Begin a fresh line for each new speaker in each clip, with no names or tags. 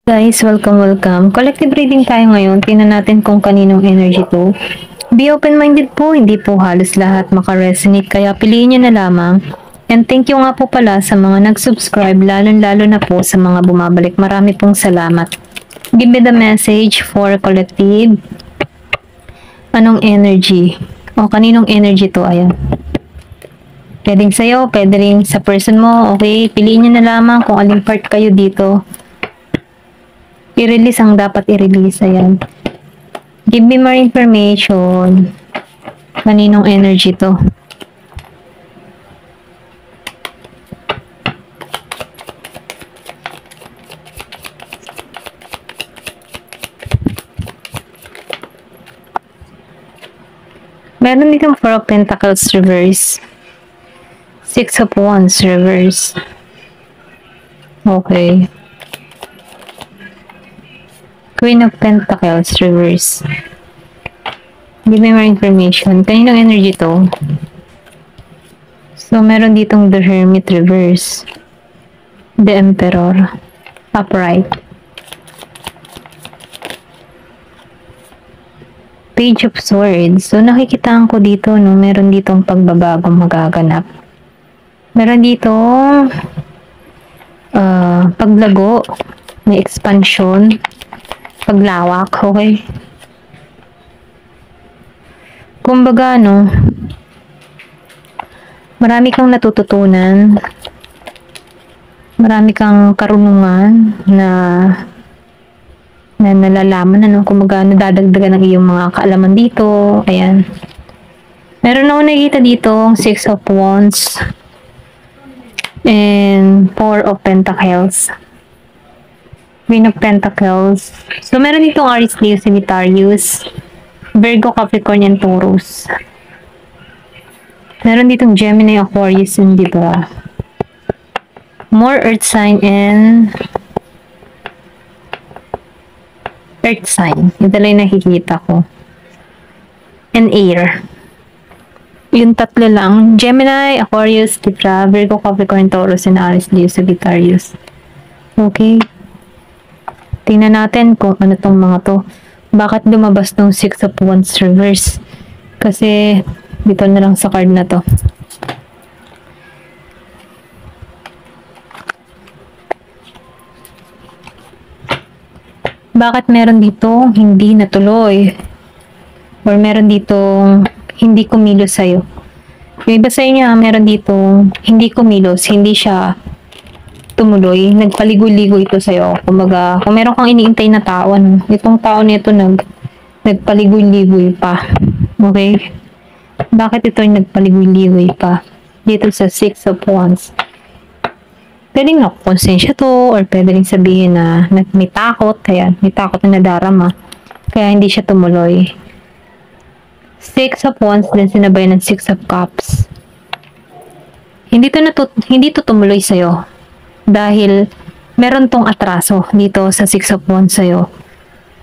Guys, welcome. Collective reading tayo ngayon. Tingnan natin kung kaninong energy to. Be open-minded po, hindi po halos lahat makaresonate, kaya piliin nyo na lamang. And thank you nga po pala sa mga nag-subscribe, lalo na po sa mga bumabalik. Marami pong salamat. Give me the message for collective. Anong energy? O, kaninong energy to? Ayan. Pwedeng sa'yo, pwede rin sa person mo. Okay, piliin nyo na lamang kung aling part kayo dito. I-release ang dapat i-release. Ayan. Give me more information. Kaninong energy to? Meron ditong 4 of Pentacles reverse. 6 of Wands reverse. Okay. Queen of Pentacles reverse. Give me more information. Kaninong energy to? So, meron ditong the Hermit reverse. The Emperor. Upright. Page of Swords. So, nakikitaan ko dito, no, meron ditong pagbabago magaganap. Meron ditong paglago. May expansion. Paglawak, okay? Kumbaga, no, marami kang natututunan, marami kang karunungan na nalalaman, ano, kumbaga, nadadagdagan ng iyong mga kaalaman dito. Ayan. Meron ako nakikita dito, 6 of Wands and 4 of Pentacles. Queen of Pentacles. So, meron ditong Aries, Leo, Sagittarius, Virgo, Capricorn, and Taurus. Meron ditong Gemini, Aquarius, and Libra. More Earth sign and Earth sign. Ito lang yung nakikita ko. And Air. Yung tatlo lang. Gemini, Aquarius, Libra, Virgo, Capricorn, Taurus, and Aries, Leo, Sagittarius. Okay. Tingnan natin kung ano tong mga to. Bakit lumabas tong 6 of Wands reverse? Kasi dito na lang sa card na to. Bakit meron dito hindi natuloy? Or meron dito hindi kumilos sa'yo? Yung iba sa inyo, meron dito hindi kumilos, hindi siya tumuloy, nagpaligoy-ligoy ito sa'yo. Kumbaga, kung meron kang iniintay na tao, itong tao nito nagpaligoy-ligoy pa. Okay? Bakit ito yung nagpaligoy-ligoy pa? Dito sa 6 of Wands. Pwedeng nakukonsensya to, or pwede rin sabihin na may takot, kaya may takot na nadarama. Kaya hindi siya tumuloy. 6 of Wands din sinabay ng 6 of Cups. Hindi to tumuloy sa'yo. Dahil meron tong atraso dito sa 6 of Wands sa'yo.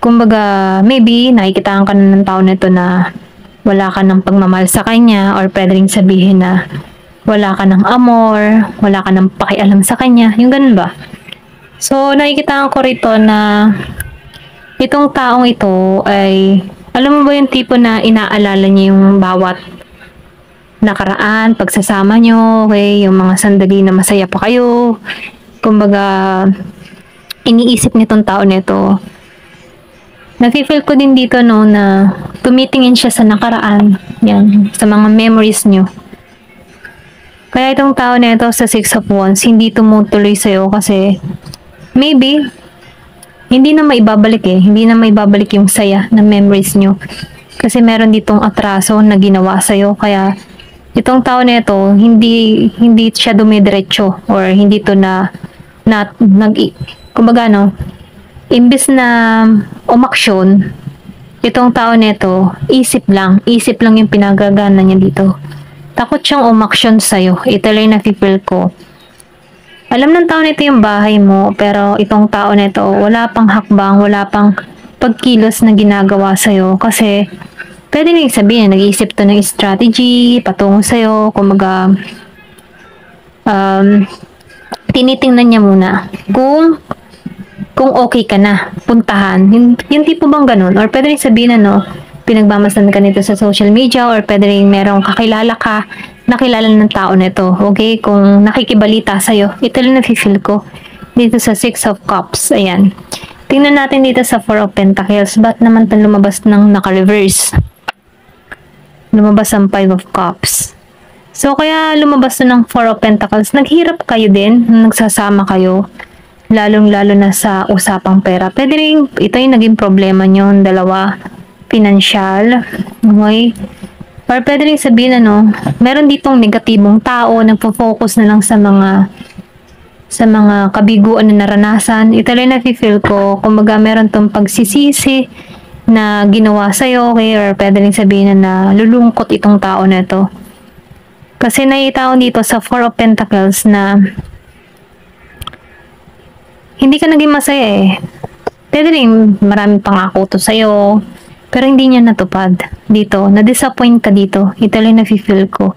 Kumbaga, maybe nakikitaan ka na ng tao nito na wala ka ng pagmamahal sa kanya, or pwede rin sabihin na wala ka ng amor, wala ka ng pakialam sa kanya. Yung ganun ba? So, nakikitaan ko rito na itong taong ito ay, alam mo ba yung tipo na inaalala niya yung bawat nakaraan, pagsasama nyo, okay, yung mga sandali na masaya pa kayo. Kumbaga, iniisip nitong tao nito. Nafe-feel ko din dito, no, na tumitingin siya sa nakaraan, yan, sa mga memories nyo. Kaya itong tao nito sa 6 of Wands, hindi tumutuloy sa'yo kasi maybe, hindi na maibabalik hindi na maibabalik yung saya ng memories nyo. Kasi meron ditong atraso na ginawa sa'yo, kaya itong tao nito, hindi siya dumidiretso, or hindi to kumbaga, no, imbis na umaksyon, itong tao nito, isip lang yung pinagagana niya dito. Takot siyang umaksyon sa'yo. Ito lang na-feel ko. Alam ng tao nito yung bahay mo, pero itong tao nito, wala pang hakbang, wala pang pagkilos na ginagawa sa'yo, kasi pwede nang sabihin, nag-iisip to ng strategy patungo sa'yo, kumaga tinitingnan niya muna kung kung okay ka na, puntahan. Yung tipo bang ganun? Or pwede rin sabihin na, no, pinagmamasdan ka nito sa social media or pwede rin merong kakilala ka, nakilala ng tao nito. Okay? Kung nakikibalita sa'yo, ito lang nafe-feel ko. Dito sa Six of Cups. Ayan. Tingnan natin dito sa Four of Pentacles. Ba't naman tan lumabas ng naka-reverse? Lumabas ang Five of Cups. So, kaya lumabas na ng Four of Pentacles. Naghirap kayo din, nagsasama kayo. Lalong-lalo na sa usapang pera. Pwede rin, ito yung naging problema nyo, dalawa, financial, okay? Or pwede rin sabihin, ano, meron ditong negatibong tao, nagpo-focus na lang sa mga kabiguan na naranasan. Ito rin nafe-feel ko, kumbaga meron tong pagsisisi na ginawa sa'yo, okay? Or pwede rin sabihin na lulungkot itong tao na ito. Kasi nakita ko dito sa Four of Pentacles na hindi ka naging masaya eh. Pwede rin maraming pangako to sa'yo, pero hindi niya natupad. Dito, na-disappoint ka dito. Ito lang nafe-feel ko.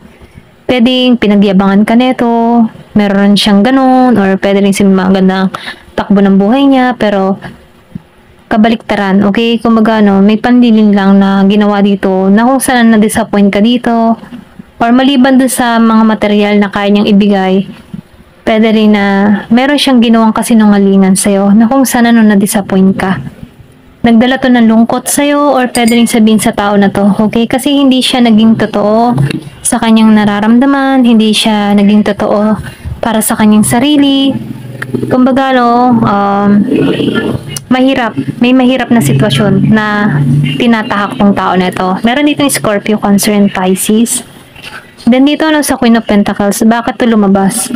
Pwedeng pinagyabangan ka neto, meron siyang ganun, or pwede rin magandang takbo ng buhay niya, pero kabaliktaran, okay? Kumbaga, no, may panlilin lang na ginawa dito, na kung saan na-disappoint ka dito, or maliban dun sa mga material na kaya niyang ibigay, pwede rin na meron siyang ginawang kasinungalingan sa'yo na kung sana na-disappoint ka. Nagdala to ng lungkot sa'yo or pwede rin sabihin sa tao na to, okay? Kasi hindi siya naging totoo sa kanyang nararamdaman, hindi siya naging totoo para sa kanyang sarili. Kumbaga, no, may mahirap na sitwasyon na tinatahak tong tao na to. Meron dito yung Scorpio, Cancer, and Pisces. Then dito, no, sa Queen of Pentacles, bakit to lumabas?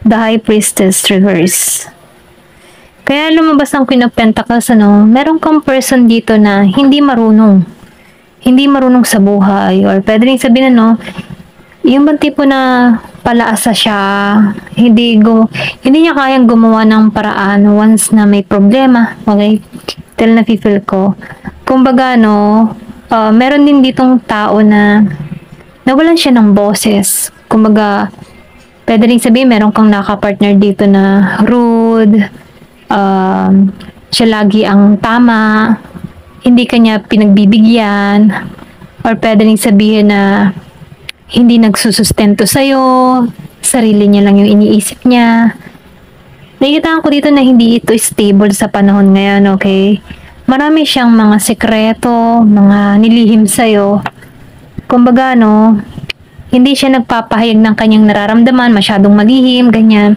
The High Priestess reverse. Kaya lumabas ang Queen of Pentacles, ano, meron kang person dito na hindi marunong. Hindi marunong sa buhay. Or pwede rin sabihin, ano, yung bang tipo na palaasa siya, hindi niya kayang gumawa ng paraan once na may problema. Okay? Till na-feel ko. Kumbaga, no, meron din ditong tao na nawalan siya ng boses. Kumbaga, pwede rin sabihin, meron kang naka-partner dito na rude, siya lagi ang tama, hindi kanya pinagbibigyan, or pwede rin sabihin na hindi nagsusustento sa'yo, sarili niya lang yung iniisip niya. Nakikita ko dito na hindi ito stable sa panahon ngayon, okay? Marami siyang mga sekreto, mga nilihim sa'yo. Kumbaga, no, hindi siya nagpapahayag ng kanyang nararamdaman, masyadong malihim, ganyan.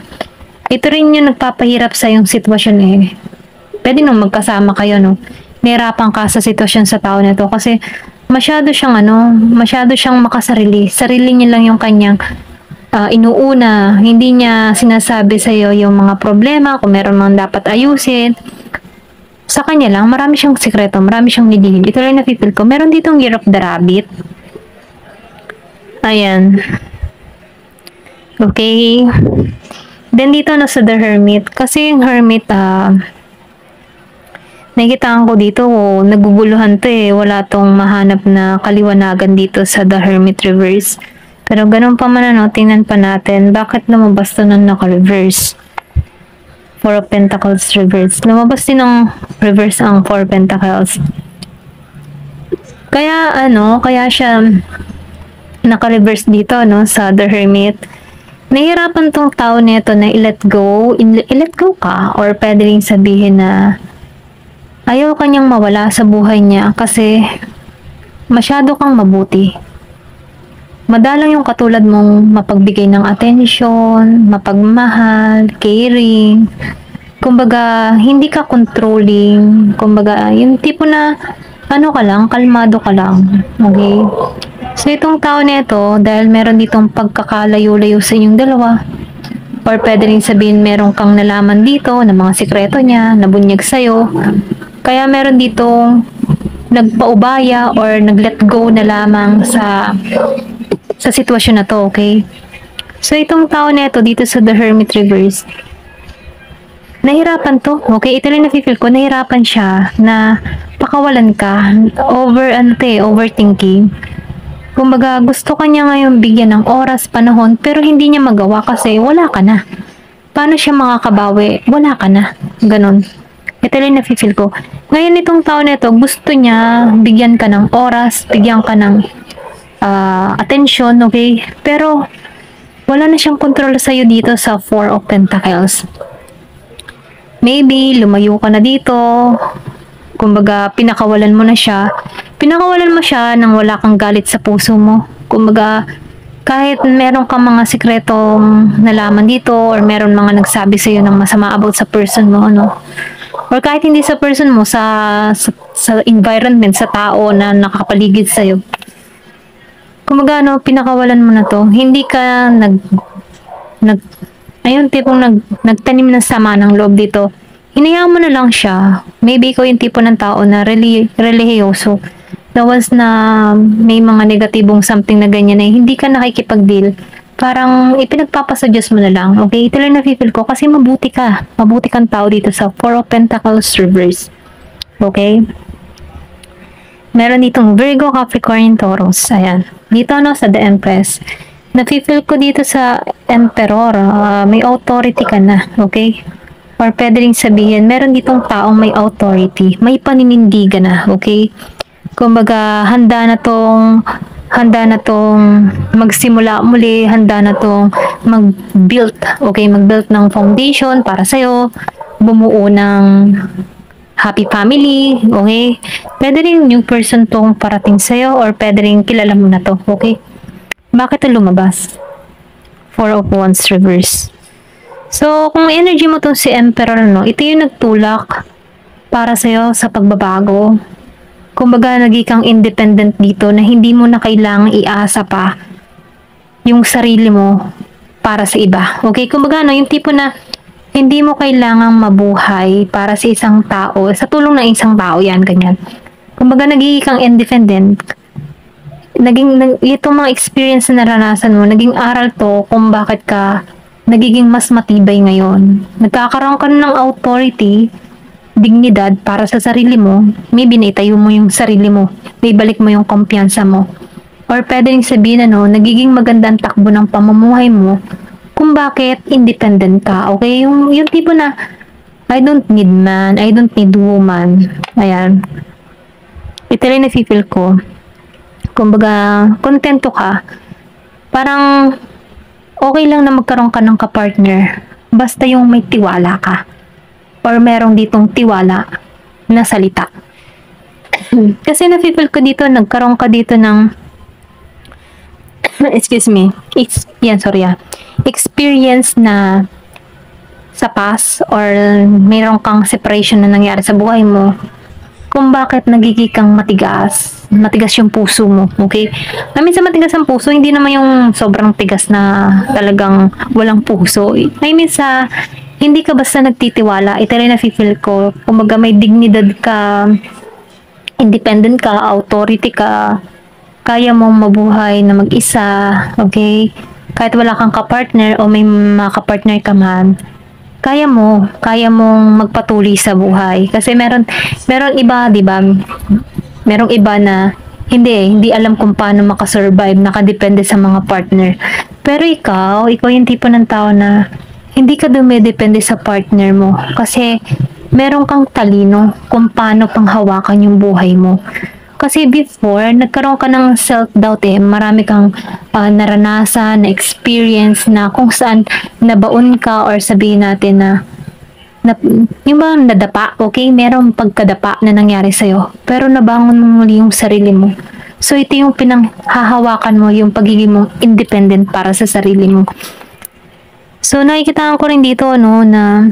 Ito rin yung nagpapahirap sa yung sitwasyon eh. Pwede nung magkasama kayo, no? Nahirapan ka sa sitwasyon sa tao na to kasi masyado siyang makasarili. Sarili niya lang yung kanyang inuuna. Hindi niya sinasabi sa'yo yung mga problema, kung meron mang dapat ayusin. Sa kanya lang, marami siyang sikreto, marami siyang nilihim. Ito rin na-feel ko. Meron ditong Year of the Rabbit. Ayan. Okay. Then dito na sa The Hermit. Kasi yung Hermit, nakikita ko dito, naguguluhan to eh. Wala tong mahanap na kaliwanagan dito sa The Hermit reverse. Pero ganun pa man, ano, tingnan pa natin. Bakit lumabas to ng naka-reverse? Four of Pentacles reverse. Lumabas din ng reverse ang Four of Pentacles. Kaya, kaya siya naka-reverse dito, no, sa The Hermit. Nahihirapan tong tao nito na i-let go. I-let go ka. Or pwede rin sabihin na ayaw kanyang mawala sa buhay niya kasi masyado kang mabuti. Madalang yung katulad mong mapagbigay ng attention, mapagmahal, caring. Kumbaga, hindi ka controlling. Kumbaga, yung tipo na ka lang, kalmado ka lang. Okay? So, itong tao nito, dahil meron ditong pagkakalayo-layo sa inyong dalawa, or pwede rin sabihin meron kang nalaman dito na mga sikreto niya, nabunyag sa'yo, kaya meron ditong nagpaubaya or nag-let go na lamang sa sitwasyon na to, okay? So, itong tao nito dito sa The Hermit reverse, nahirapan to, okay? Ito lang na-feel ko, nahirapan siya na pakawalan ka, overthinking. Kumbaga, gusto ka niya ngayon bigyan ng oras, panahon, pero hindi niya magawa kasi wala ka na. paano siya makakabawi? Wala ka na. Ganon. Ito lang nafe-feel ko. Ngayon itong tao na ito, gusto niya bigyan ka ng oras, bigyan ka ng attention, okay? Pero wala na siyang control sa'yo dito sa Four of Pentacles. Maybe lumayo ka na dito. Kumbaga, pinakawalan mo na siya. Pinakawalan mo siya nang wala kang galit sa puso mo. Kumbaga, kahit meron kang mga sikretong nalaman dito or meron mga nagsabi sa'yo ng masama about sa person mo, ano? Or kahit hindi sa person mo, sa environment, sa tao na nakapaligid sa'yo. Kumbaga, ano, pinakawalan mo na to. Hindi ka ayun, tipong nagtanim ng sama ng loob dito. Hinayaan mo na lang siya. Maybe ikaw yung tipo ng tao na relihiyoso. Na once na may mga negatibong something na ganyan na hindi ka nakikipag-deal, parang ipinagpapasuggest mo na lang. Okay? Ito lang na-feel ko kasi mabuti ka. Mabuti kang tao dito sa Four of Pentacles reverse. Okay? Meron ditong Virgo, Capricorn, Taurus. Ayan. Dito sa The Empress. Nafe-feel ko dito sa Emperor. May authority ka na. Okay? Or pwede rin sabihin, meron ditong taong may authority. May paninindigan na. Okay? Kumbaga, handa na tong magsimula muli, handa na tong mag-build. Okay? Mag-build ng foundation para sa'yo. Bumuo ng happy family, okay? Pwede rin new person tong parating sa'yo or pwede rin kilala mo na to, okay? Bakit ito lumabas? Four of Wands reverse. So, kung energy mo to si Emperor, no, ito yung nagtulak para sa'yo sa pagbabago. Kumbaga, naging kang independent dito na hindi mo na kailangang iasa pa yung sarili mo para sa iba. Okay? Kumbaga, no, yung tipo na hindi mo kailangang mabuhay para sa isang tao, sa tulong ng isang tao, yan, ganyan. Kumbaga, nagiging kang independent. Itong mga experience na naranasan mo, naging aral to kung bakit ka nagiging mas matibay ngayon. Nagkakaroon ka ng authority, dignidad para sa sarili mo. Maybe naitayo mo yung sarili mo, may balik mo yung kumpiyansa mo. Or pwede rin sabihin, nagiging magandang takbo ng pamumuhay mo kung bakit independent ka, okay? Yung tipo na, I don't need man, I don't need woman. Ayan. Ito rin na-feel ko. Kumbaga, kontento ka. Parang, okay lang na magkaroon ka ng kapartner. Basta yung may tiwala ka. Or merong ditong tiwala na salita. Kasi na-feel ko dito, nagkaroon ka dito ng excuse me. Experience na sa past or mayroon kang separation na nangyari sa buhay mo kung bakit nagiging kang matigas yung puso mo, okay? Sa matigas ang puso, hindi naman yung sobrang tigas na talagang walang puso. Sa hindi ka basta nagtitiwala, ito rin na-feel ko, kumbaga may dignidad ka, independent ka, authority ka, kaya mong mabuhay na mag-isa, okay? Kahit wala kang kapartner o may mga kapartner ka man, kaya mong magpatuloy sa buhay. Kasi meron iba, di ba? Merong iba na hindi alam kung paano makasurvive, nakadepende sa mga partner. Pero ikaw yung tipo ng tao na hindi ka dumidepende sa partner mo kasi meron kang talino kung paano panghawakan yung buhay mo. Kasi before, nagkaroon ka ng self-doubt marami kang naranasan, na experience na kung saan nabaon ka or sabihin natin na yung ba nadapa, okay? Merong pagkadapa na nangyari sa'yo. Pero nabangon mo muli yung sarili mo. So, ito yung pinanghahawakan mo, yung pagiging mo independent para sa sarili mo. So, nakikita ko rin dito, na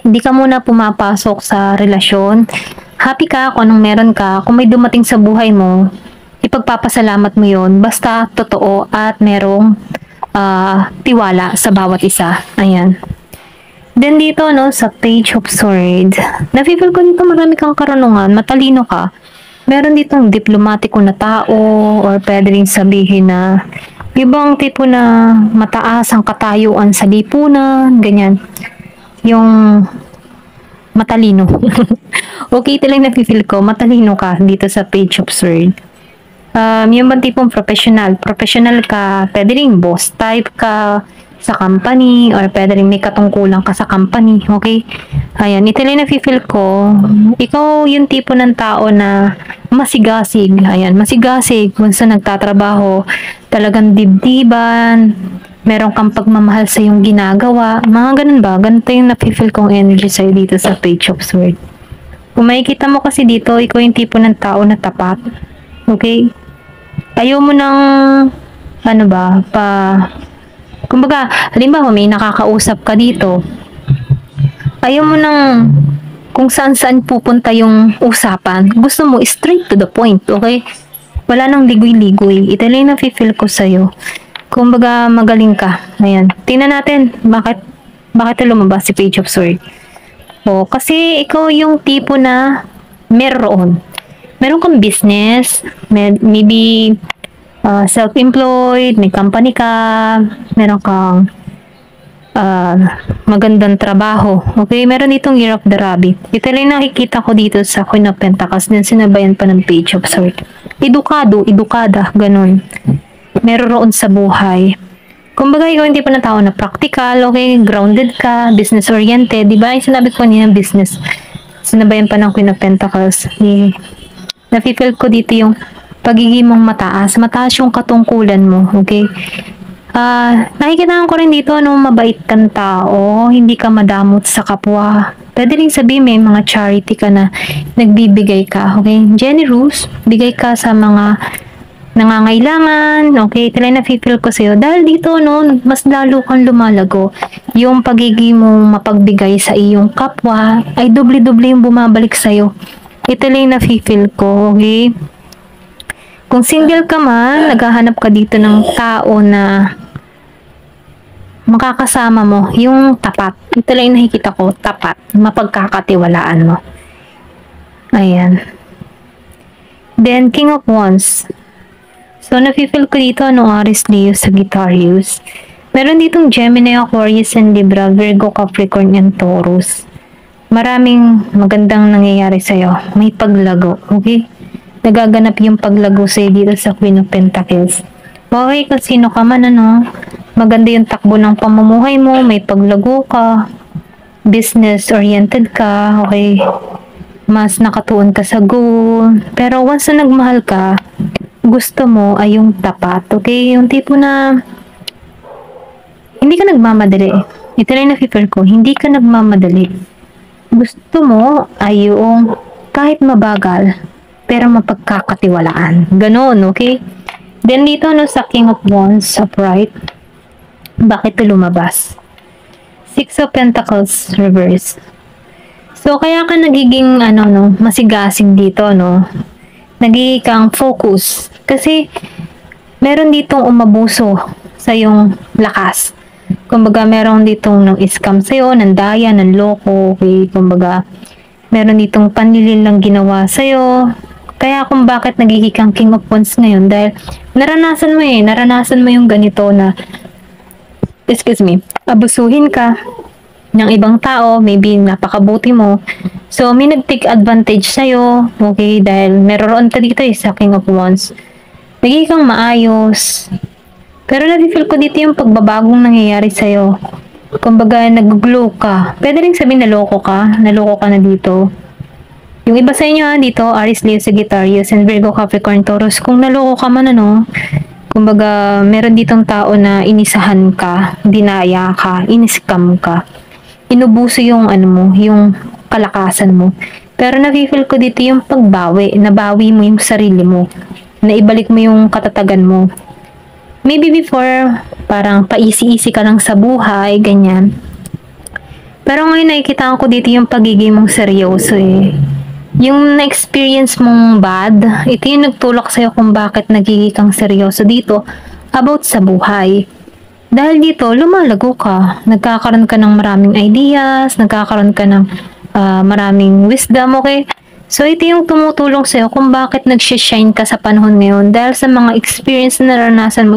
hindi ka muna pumapasok sa relasyon. Happy ka kung anong meron ka. Kung may dumating sa buhay mo, ipagpapasalamat mo yon. Basta totoo at merong tiwala sa bawat isa. Ayan. Then dito, sa Page of Swords, na-feel ko dito marami kang karunungan, matalino ka. Meron ditong diplomatiko na tao or pwede rin sabihin na ibang tipo na mataas ang katayuan sa lipunan, ganyan. Yung matalino. Okay, ito lang na-feel ko. Matalino ka dito sa Page of Swords. Yung bang tipong professional ka, pwede rin boss type ka, sa company or pwede rin may katungkulan ka sa company, okay? Ayan, ito lang na-feel ko, ikaw yung tipo ng tao na masigasig. Ayan, masigasig kung sa nagtatrabaho, talagang dibdiban, meron kang pagmamahal sa yung ginagawa, mga ganun ba? Ganito yung na-feel kong energy sa'yo dito sa Page of Swords. Kung makikita mo kasi dito, ikaw yung tipo ng tao na tapat. Okay? Ayaw mo ng, ano ba, kumbaga, halimbawa may nakakausap ka dito, ayaw mo ng kung saan-saan pupunta yung usapan. Gusto mo straight to the point, okay? Wala nang ligoy-ligoy. Ito lang yung nafe-feel ko sa'yo. Kumbaga, magaling ka. Ayan. Tingnan natin, bakit lumabas si Page of Swords. Kasi ikaw yung tipo na meron kang business, maybe self-employed, may company ka, meron kang magandang trabaho. Okay, meron ditong Year of the Rabbit. Ito lang nakikita ko dito sa Queen of Pentacles, then sinabayan pa ng Page of Swords. Edukada, ganun. Meron roon sa buhay. Kumbaga, ikaw yung tipo ng tao na practical, okay, grounded ka, business-oriented, di ba? Yung sinabi ko kanina, business. Sinabayan pa ng Queen of Pentacles. Nafe-feel ko dito yung pagiging mong mataas yung katungkulan mo, okay? Nakikita ko rin dito, mabait kang tao, hindi ka madamot sa kapwa. Pwede rin sabihin may mga charity ka na nagbibigay ka, okay? Generous, bigay ka sa mga nangangailangan, okay? Ito lang na-feel ko sa'yo. Dahil dito, mas lalo kang lumalago. Yung pagiging mong mapagbigay sa iyong kapwa, ay doble-doble yung bumabalik sa'yo. Ito lang na-feel ko, okay? Kung single ka man, naghahanap ka dito ng tao na makakasama mo, yung tapat. Ito lang yung nakikita ko, tapat. Mapagkakatiwalaan mo. Ayan. Then, King of Wands. So, nafe-feel ko dito, Aries, Leo, Sagittarius. Meron ditong Gemini, Aquarius, and Libra, Virgo, Capricorn, and Taurus. Maraming magandang nangyayari sa'yo. May paglago, okay? Nagaganap yung paglago sa'yo dito sa Queen of Pentacles. Okay, kung sino ka man, maganda yung takbo ng pamumuhay mo, may paglago ka, business-oriented ka, okay? Mas nakatuon ka sa goal. Pero once na nagmahal ka, gusto mo ay yung tapat, okay? Yung tipo na hindi ka nagmamadali. Ito lang na-feel ko, hindi ka nagmamadali. Gusto mo ay yung kahit mabagal, pero mapagkakatiwalaan. Ganon, okay? Then dito sa King of Wands upright, bakit ito lumabas? Six of Pentacles reverse. So kaya ka nagiging masigasig dito, nagiging kang focus kasi meron ditong umabuso sa yung lakas. Kumbaga meron ditong nang scam sa'yo, ng daya, ng loko, okay? Kumbaga meron ditong panlilin lang ginawa sa'yo. Kaya kung bakit nagiging kang King of Wands ngayon, dahil naranasan mo yung ganito na, abusuhin ka ng ibang tao, maybe napakabuti mo. So, may nag-take advantage sa'yo, okay, dahil meron ka dito sa King of Wands. Nagiging kang maayos. Pero na-feel ko dito yung pagbabagong nangyayari sa'yo. Kumbaga, nag-glow ka. Pwede rin sabihin naloko ka na dito. Yung iba sa inyo dito, Aries, Leo, Sagittarius, and Virgo, Capricorn, Taurus, kung naloko ka man kumbaga, meron ditong tao na inisahan ka, dinaya ka, iniskam ka. Inubuso yung yung kalakasan mo. Pero na-feel ko dito yung pagbawi, nabawi mo yung sarili mo, naibalik mo yung katatagan mo. Maybe before, parang paisi-isi ka lang sa buhay, ganyan. Pero ngayon nakikita ko dito yung pagiging mong seryoso Yung na-experience mong bad, ito yung nagtulak sa'yo kung bakit nagiging kang seryoso dito about sa buhay. Dahil dito, lumalago ka. Nagkakaroon ka ng maraming ideas, nagkakaroon ka ng maraming wisdom, okay? So, ito yung tumutulong sa'yo kung bakit nag-shine ka sa panahon ngayon dahil sa mga experience na naranasan mo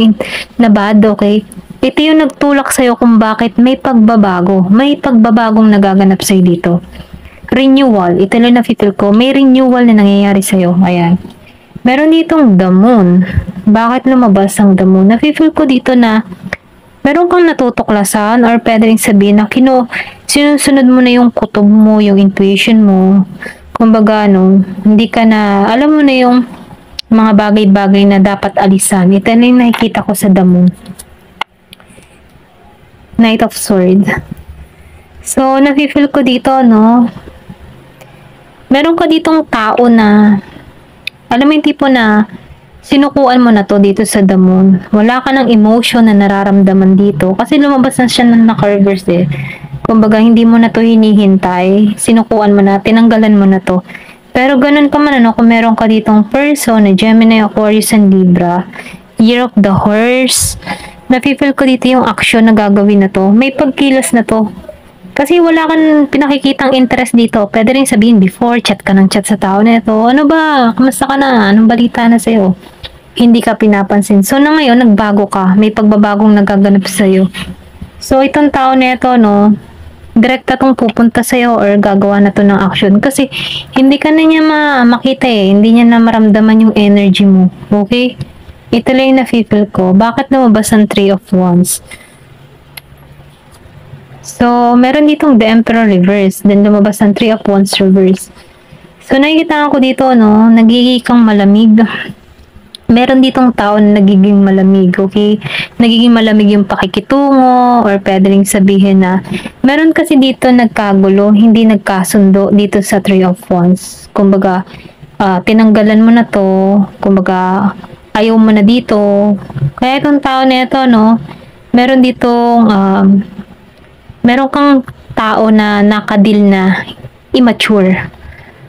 na bad, okay? Ito yung nagtulak sa'yo kung bakit may pagbabagong nagaganap sa'yo dito. Renewal. Ito lang na-feel ko. May renewal na nangyayari sa'yo. Ayan. Meron ditong the moon. Bakit lumabas ang the moon? Na-feel ko dito na meron kang natutuklasan or pwede rin sabihin na sinusunod mo na yung kutob mo, yung intuition mo. Kumbaga, hindi ka na, alam mo na yung mga bagay-bagay na dapat alisan. Ito na yung nakikita ko sa damo. Knight of Swords. So, nafe-feel ko dito, meron ka ditong tao na, alam mo yung tipo na, sinukuan mo na to dito sa damon. Wala ka ng emotion na nararamdaman dito. Kasi lumabas na siya ng naka-reverse eh. Kumbaga, hindi mo na to hinihintay. Sinukuan mo na, tinanggalan mo na to. Pero ganun pa man, kung meron ka ditong person na Gemini, Aquarius, and Libra, Year of the Horse, nafe-feel ko dito yung action na gagawin na to. May pagkilos na to. Kasi wala kang pinakikitang interest dito. Pwede rin sabihin before, chat ka ng chat sa tao na ito. Ano ba? Kamusta ka na? Anong balita na sa'yo? Hindi ka pinapansin. So, na ngayon, nagbago ka. May pagbabagong nagaganap sa'yo. So, itong tao na ito, direkta tong pupunta sa'yo or gagawa na to ng action. Kasi, hindi ka na niya makita eh. Hindi niya na maramdaman yung energy mo. Okay? Ito lang yung na-feel ko. Bakit lumabas ang 3 of Wands? So, meron ditong The Emperor reverse. Then, lumabas ang 3 of Wands reverse. So, nakikita ko dito, nagiging kang malamig. Meron ditong tao na nagiging malamig, okay? Nagiging malamig yung pakikitungo or pwede rin sabihin na meron kasi dito nagkagulo, hindi nagkasundo dito sa 3 of Wands. Kumbaga, tinanggalan mo na to. Kumbaga, ayaw mo na dito. Kaya itong tao na ito, meron ditong meron kang tao na nakadil na immature.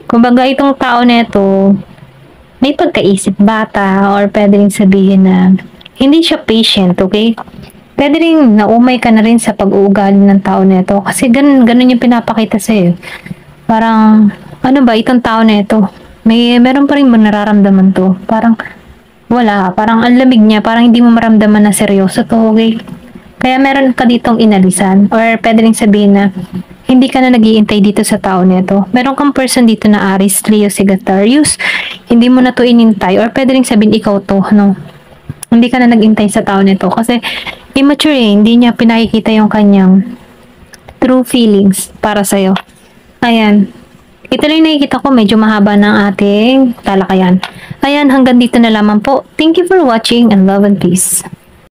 Kumbaga, itong tao na ito, may pagkaisip bata or pwede rin sabihin na hindi siya patient, okay? Pwede rin naumay ka na rin sa pag-uugali ng tao na ito kasi ganun yung pinapakita sa'yo. Parang, ano ba, itong tao na ito, meron pa rin mo nararamdaman to. Parang, wala, parang ang lamig niya, parang hindi mo maramdaman na seryoso to, okay? Kaya meron ka ditong inalisan or pwede rin sabihin na hindi ka na nag-iintay dito sa tao nito. Meron kang person dito na Aries, Leo, Sagittarius. Hindi mo na to inintay or pwede rin sabihin ikaw to, Hindi ka na nag-intay sa tao nito kasi immature eh. Hindi niya pinakikita yung kanyang true feelings para sa'yo. Ayan. Ito lang nakikita ko, medyo mahaba ng ating talakayan. Ayan, hanggang dito na lamang po. Thank you for watching and love and peace.